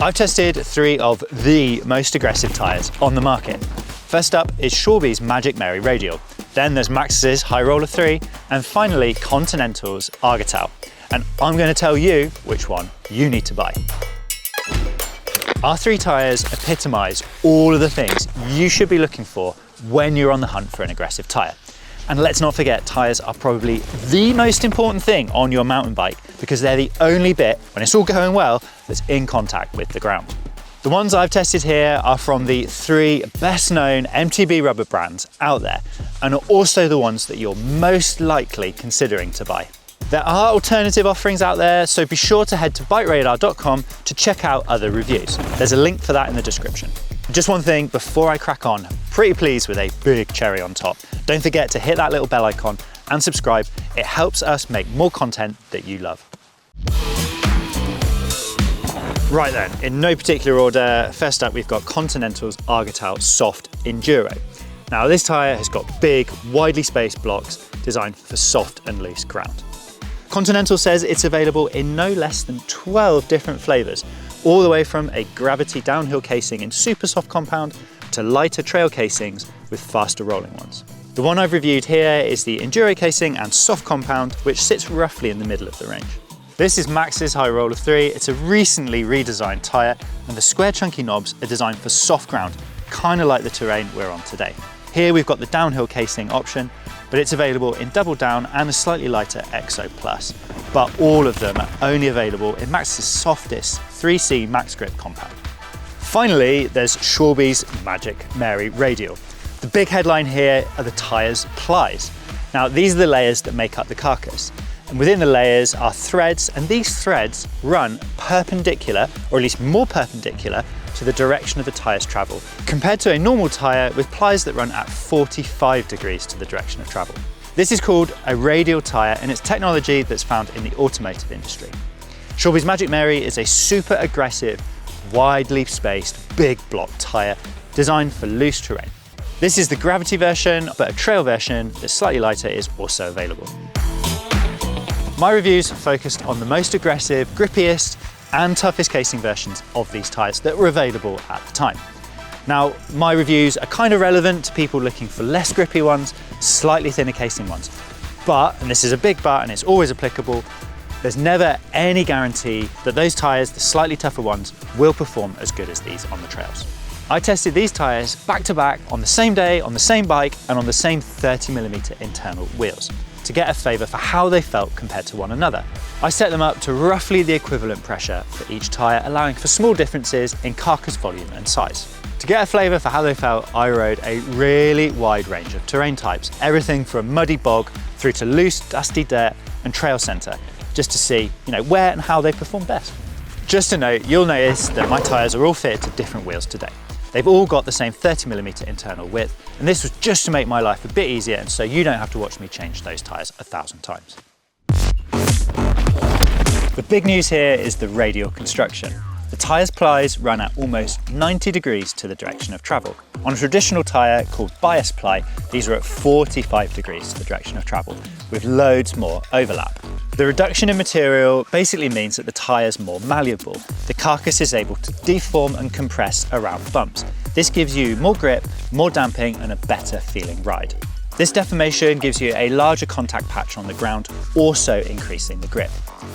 I've tested 3 of the most aggressive tyres on the market. First up is Schwalbe's Magic Mary Radial. Then there's Maxxis Right Roller III, and finally Continental's Argotal. And I'm going to tell you which one you need to buy. Our 3 tyres epitomise all of the things you should be looking for when you're on the hunt for an aggressive tyre. And let's not forget, tyres are probably the most important thing on your mountain bike because they're the only bit, when it's all going well, that's in contact with the ground. The ones I've tested here are from the 3 best known MTB rubber brands out there and are also the ones that you're most likely considering to buy. There are alternative offerings out there, so be sure to head to bikeradar.com to check out other reviews. There's a link for that in the description. Just one thing before I crack on, pretty pleased with a big cherry on top. Don't forget to hit that little bell icon and subscribe. It helps us make more content that you love. Right then, in no particular order, first up we've got Continental's Argotal Soft Enduro. Now this tyre has got big, widely spaced blocks designed for soft and loose ground. Continental says it's available in no less than 12 different flavours, all the way from a gravity downhill casing in super soft compound to lighter trail casings with faster rolling ones. The one I've reviewed here is the Enduro casing and soft compound, which sits roughly in the middle of the range. This is Maxxis Right Roller III. It's a recently redesigned tyre, and the square chunky knobs are designed for soft ground, kind of like the terrain we're on today. Here we've got the downhill casing option, but it's available in double down and a slightly lighter Exo Plus. But all of them are only available in Maxxis' softest 3C Max Grip compound. Finally, there's Schwalbe's Magic Mary Radial. The big headline here are the tyre's plies. Now, these are the layers that make up the carcass. And within the layers are threads, and these threads run perpendicular, or at least more perpendicular, to the direction of the tyre's travel, compared to a normal tyre with plies that run at 45 degrees to the direction of travel. This is called a radial tyre, and it's technology that's found in the automotive industry. Schwalbe's Magic Mary is a super aggressive, widely spaced, big block tyre designed for loose terrain. This is the gravity version, but a trail version that's slightly lighter is also available. My reviews focused on the most aggressive, grippiest, and toughest casing versions of these tyres that were available at the time. Now, my reviews are kind of relevant to people looking for less grippy ones, slightly thinner casing ones. But, and this is a big but and it's always applicable, there's never any guarantee that those tyres, the slightly tougher ones, will perform as good as these on the trails. I tested these tyres back to back on the same day, on the same bike, and on the same 30mm internal wheels to get a flavour for how they felt compared to one another. I set them up to roughly the equivalent pressure for each tyre, allowing for small differences in carcass volume and size. To get a flavour for how they felt, I rode a really wide range of terrain types, everything from muddy bog through to loose, dusty dirt and trail centre, just to see, where and how they perform best. Just to note, you'll notice that my tyres are all fitted to different wheels today. They've all got the same 30mm internal width, and this was just to make my life a bit easier and so you don't have to watch me change those tyres 1,000 times. The big news here is the radial construction. The tyre's plies run at almost 90 degrees to the direction of travel. On a traditional tyre called bias ply, these are at 45 degrees to the direction of travel, with loads more overlap. The reduction in material basically means that the tyre's more malleable. The carcass is able to deform and compress around bumps. This gives you more grip, more damping, and a better feeling ride. This deformation gives you a larger contact patch on the ground, also increasing the grip.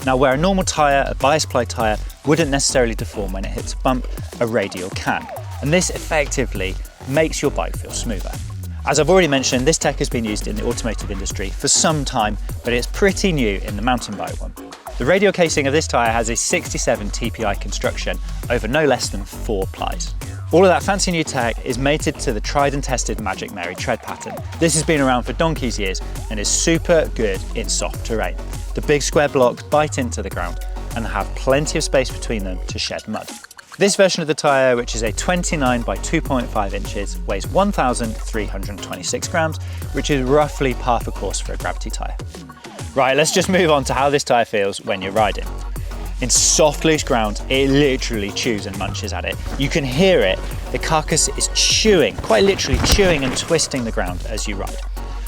Now, where a normal tyre, a bias ply tyre, wouldn't necessarily deform when it hits a bump, a radial can. And this effectively makes your bike feel smoother. As I've already mentioned, this tech has been used in the automotive industry for some time, but it's pretty new in the mountain bike one. The radial casing of this tyre has a 67 TPI construction over no less than 4 plies. All of that fancy new tech is mated to the tried and tested Magic Mary tread pattern. This has been around for donkey's years and is super good in soft terrain. The big square blocks bite into the ground and have plenty of space between them to shed mud. This version of the tyre, which is a 29 by 2.5 inches, weighs 1,326 grams, which is roughly par for course for a gravity tyre. Right, let's just move on to how this tyre feels when you're riding. In soft, loose ground, it literally chews and munches at it. You can hear it. The carcass is chewing, quite literally chewing and twisting the ground as you ride.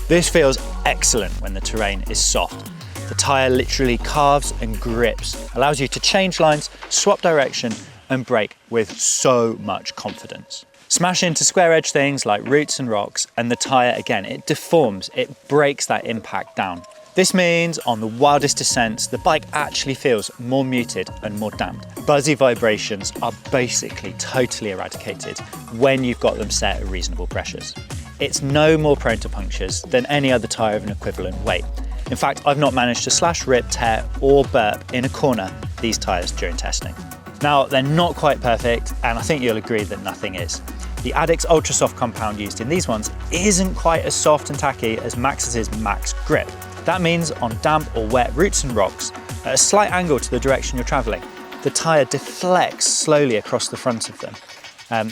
This feels excellent when the terrain is soft. The tyre literally carves and grips, allows you to change lines, swap direction, and brake with so much confidence. Smash into square edge things like roots and rocks, and the tyre, again, it deforms, it breaks that impact down. This means on the wildest descents, the bike actually feels more muted and more damped. Buzzy vibrations are basically totally eradicated when you've got them set at reasonable pressures. It's no more prone to punctures than any other tyre of an equivalent weight. In fact, I've not managed to slash, rip, tear or burp in a corner these tyres during testing. Now, they're not quite perfect, and I think you'll agree that nothing is. The Addicts Ultra Soft compound used in these ones isn't quite as soft and tacky as Maxxis Max Grip. That means on damp or wet roots and rocks, at a slight angle to the direction you're travelling, the tyre deflects slowly across the front of them.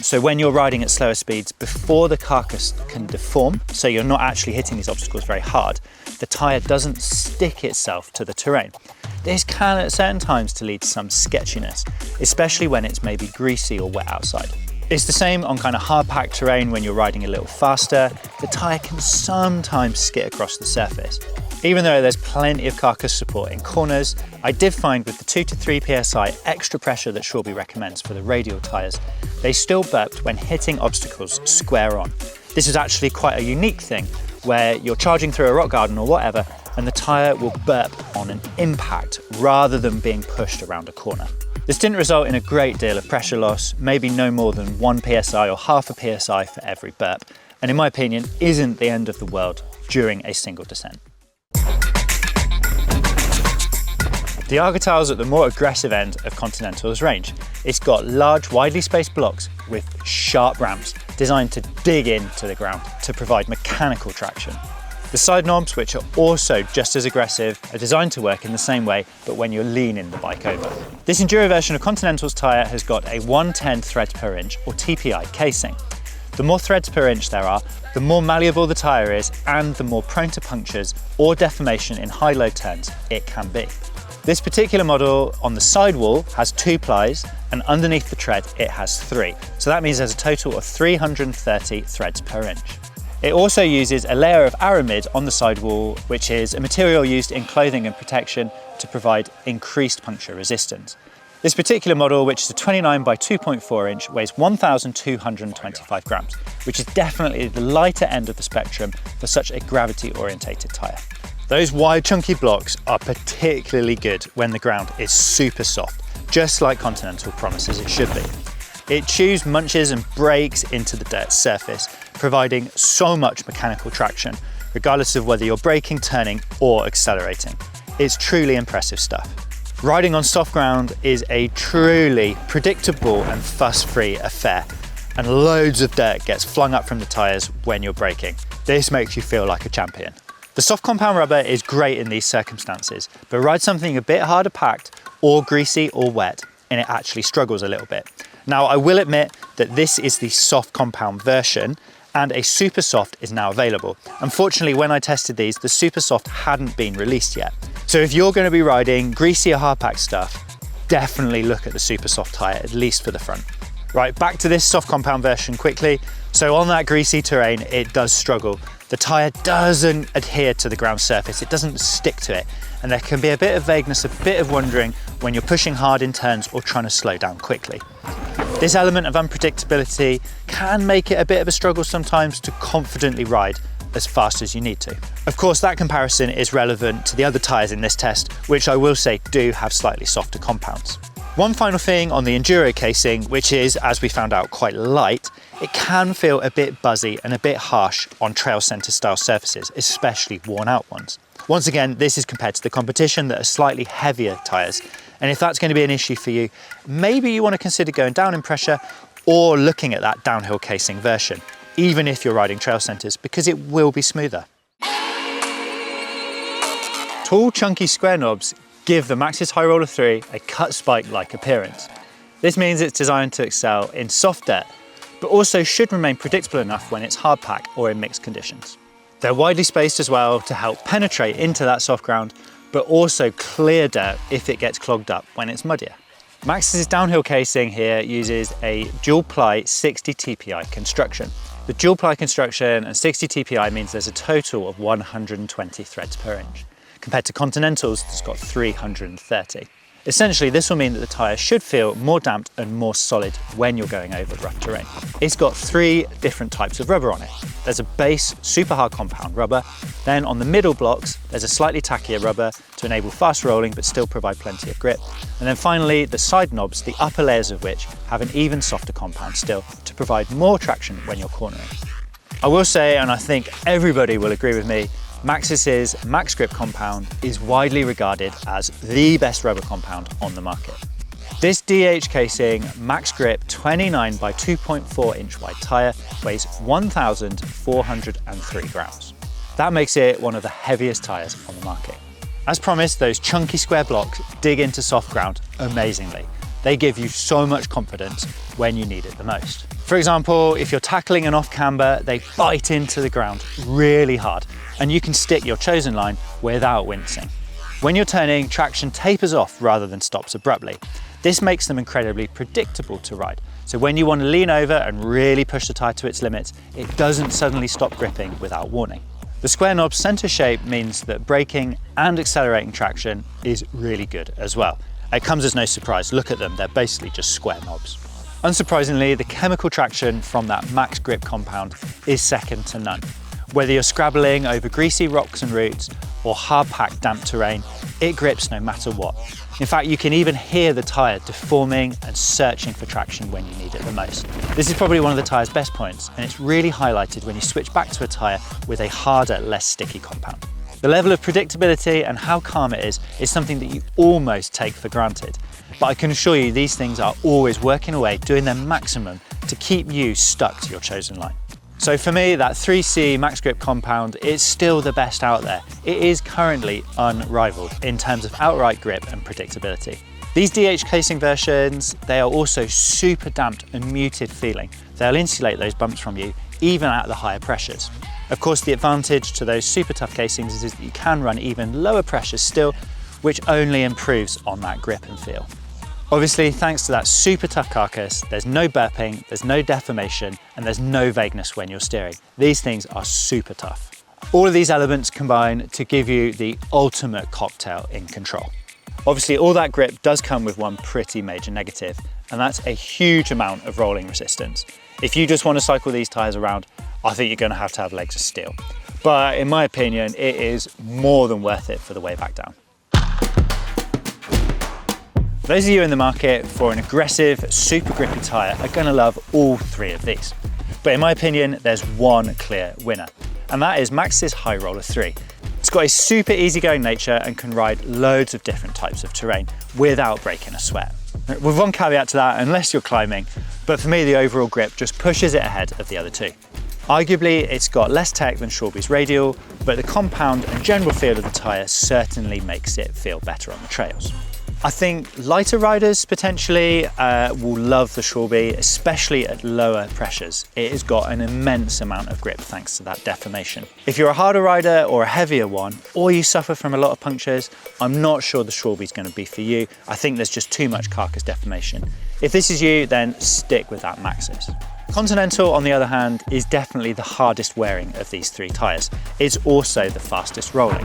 So when you're riding at slower speeds, before the carcass can deform, so you're not actually hitting these obstacles very hard, the tyre doesn't stick itself to the terrain. This can at certain times to lead to some sketchiness, especially when it's maybe greasy or wet outside. It's the same on kind of hard packed terrain when you're riding a little faster. The tyre can sometimes skid across the surface. Even though there's plenty of carcass support in corners, I did find with the 2 to 3 PSI extra pressure that Schwalbe recommends for the Radial tyres, they still burped when hitting obstacles square on. This is actually quite a unique thing where you're charging through a rock garden or whatever, and the tyre will burp on an impact rather than being pushed around a corner. This didn't result in a great deal of pressure loss, maybe no more than 1 PSI or half a PSI for every burp, and in my opinion isn't the end of the world during a single descent. The Argotal's at the more aggressive end of Continental's range. It's got large, widely spaced blocks with sharp ramps designed to dig into the ground to provide mechanical traction. The side knobs, which are also just as aggressive, are designed to work in the same way, but when you're leaning the bike over. This Enduro version of Continental's tyre has got a 110 threads per inch, or TPI, casing. The more threads per inch there are, the more malleable the tyre is and the more prone to punctures or deformation in high-low turns it can be. This particular model on the sidewall has 2 plies, and underneath the tread it has 3. So that means there's a total of 330 threads per inch. It also uses a layer of aramid on the sidewall, which is a material used in clothing and protection to provide increased puncture resistance. This particular model, which is a 29 by 2.4 inch, weighs 1,225 grams, which is definitely the lighter end of the spectrum for such a gravity-orientated tyre. Those wide, chunky blocks are particularly good when the ground is super soft, just like Continental promises it should be. It chews, munches and breaks into the dirt surface, providing so much mechanical traction, regardless of whether you're braking, turning or accelerating. It's truly impressive stuff. Riding on soft ground is a truly predictable and fuss-free affair, and loads of dirt gets flung up from the tyres when you're braking. This makes you feel like a champion. The soft compound rubber is great in these circumstances, but ride something a bit harder packed or greasy or wet and it actually struggles a little bit. Now, I will admit that this is the soft compound version and a super soft is now available. Unfortunately, when I tested these, the super soft hadn't been released yet. So if you're going to be riding greasy or hard packed stuff, definitely look at the super soft tyre, at least for the front. Right, back to this soft compound version quickly. So on that greasy terrain, it does struggle. The tyre doesn't adhere to the ground surface, it doesn't stick to it. And there can be a bit of vagueness, a bit of wandering when you're pushing hard in turns or trying to slow down quickly. This element of unpredictability can make it a bit of a struggle sometimes to confidently ride as fast as you need to. Of course, that comparison is relevant to the other tyres in this test, which I will say do have slightly softer compounds. One final thing on the Enduro casing, which is, as we found out, quite light, it can feel a bit buzzy and a bit harsh on trail centre style surfaces, especially worn out ones. Once again, this is compared to the competition that are slightly heavier tyres. And if that's going to be an issue for you, maybe you want to consider going down in pressure or looking at that downhill casing version, even if you're riding trail centres, because it will be smoother. Tall, chunky square knobs give the Maxxis Right Roller III a cut spike-like appearance. This means it's designed to excel in soft dirt, but also should remain predictable enough when it's hard pack or in mixed conditions. They're widely spaced as well to help penetrate into that soft ground, but also clear dirt if it gets clogged up when it's muddier. Maxxis' downhill casing here uses a dual ply 60 TPI construction. The dual ply construction and 60 TPI means there's a total of 120 threads per inch, compared to Continental's that's got 330. Essentially, this will mean that the tyre should feel more damped and more solid when you're going over rough terrain. It's got 3 different types of rubber on it. There's a base super hard compound rubber, then on the middle blocks there's a slightly tackier rubber to enable fast rolling but still provide plenty of grip, and then finally the side knobs, the upper layers of which have an even softer compound still to provide more traction when you're cornering. I will say, and I think everybody will agree with me, Maxxis' Max Grip compound is widely regarded as the best rubber compound on the market. This DH casing Max Grip 29 by 2.4 inch wide tyre weighs 1,403 grams. That makes it one of the heaviest tyres on the market. As promised, those chunky square blocks dig into soft ground amazingly. They give you so much confidence when you need it the most. For example, if you're tackling an off camber, they bite into the ground really hard and you can stick your chosen line without wincing. When you're turning, traction tapers off rather than stops abruptly. This makes them incredibly predictable to ride. So when you want to lean over and really push the tyre to its limits, it doesn't suddenly stop gripping without warning. The square knob's center shape means that braking and accelerating traction is really good as well. It comes as no surprise, look at them, they're basically just square knobs. Unsurprisingly, the chemical traction from that Max Grip compound is second to none. Whether you're scrabbling over greasy rocks and roots or hard-packed damp terrain, it grips no matter what. In fact, you can even hear the tyre deforming and searching for traction when you need it the most. This is probably one of the tyre's best points, and it's really highlighted when you switch back to a tyre with a harder, less sticky compound. The level of predictability and how calm it is something that you almost take for granted. But I can assure you these things are always working away, doing their maximum to keep you stuck to your chosen line. So for me, that 3C Max Grip compound is still the best out there. It is currently unrivaled in terms of outright grip and predictability. These DH casing versions, they are also super damped and muted feeling. They'll insulate those bumps from you, even at the higher pressures. Of course, the advantage to those super tough casings is that you can run even lower pressures still, which only improves on that grip and feel. Obviously, thanks to that super tough carcass, there's no burping, there's no deformation, and there's no vagueness when you're steering. These things are super tough. All of these elements combine to give you the ultimate cocktail in control. Obviously, all that grip does come with one pretty major negative, and that's a huge amount of rolling resistance. If you just want to cycle these tyres around, I think you're going to have legs of steel. But in my opinion, it is more than worth it for the way back down. Those of you in the market for an aggressive, super grippy tyre are going to love all 3 of these. But in my opinion, there's one clear winner, and that is Maxxis Right Roller III. It's got a super easygoing nature and can ride loads of different types of terrain without breaking a sweat. With one caveat to that, unless you're climbing, but for me the overall grip just pushes it ahead of the other 2. Arguably, it's got less tech than Schwalbe's Radial, but the compound and general feel of the tyre certainly makes it feel better on the trails. I think lighter riders potentially will love the Schwalbe, especially at lower pressures. It has got an immense amount of grip thanks to that deformation. If you're a harder rider or a heavier one, or you suffer from a lot of punctures, I'm not sure the Schwalbe is going to be for you. I think there's just too much carcass deformation. If this is you, then stick with that Maxxis. Continental, on the other hand, is definitely the hardest wearing of these 3 tyres. It's also the fastest rolling.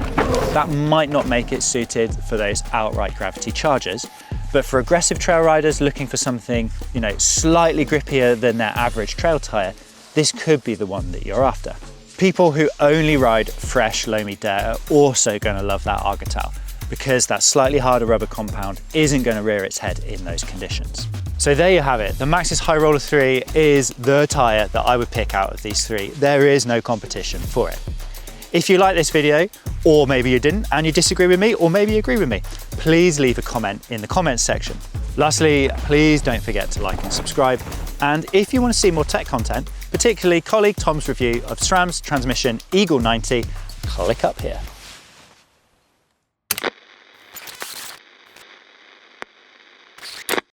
That might not make it suited for those outright gravity chargers, but for aggressive trail riders looking for something, slightly grippier than their average trail tyre, this could be the one that you're after. People who only ride fresh, loamy dirt are also going to love that Argotal, because that slightly harder rubber compound isn't going to rear its head in those conditions. So there you have it. The Maxxis Right Roller III is the tyre that I would pick out of these 3. There is no competition for it. If you like this video, or maybe you didn't and you disagree with me, or maybe you agree with me, please leave a comment in the comments section. Lastly, please don't forget to like and subscribe. And if you want to see more tech content, particularly colleague Tom's review of SRAM's transmission Eagle 90, click up here.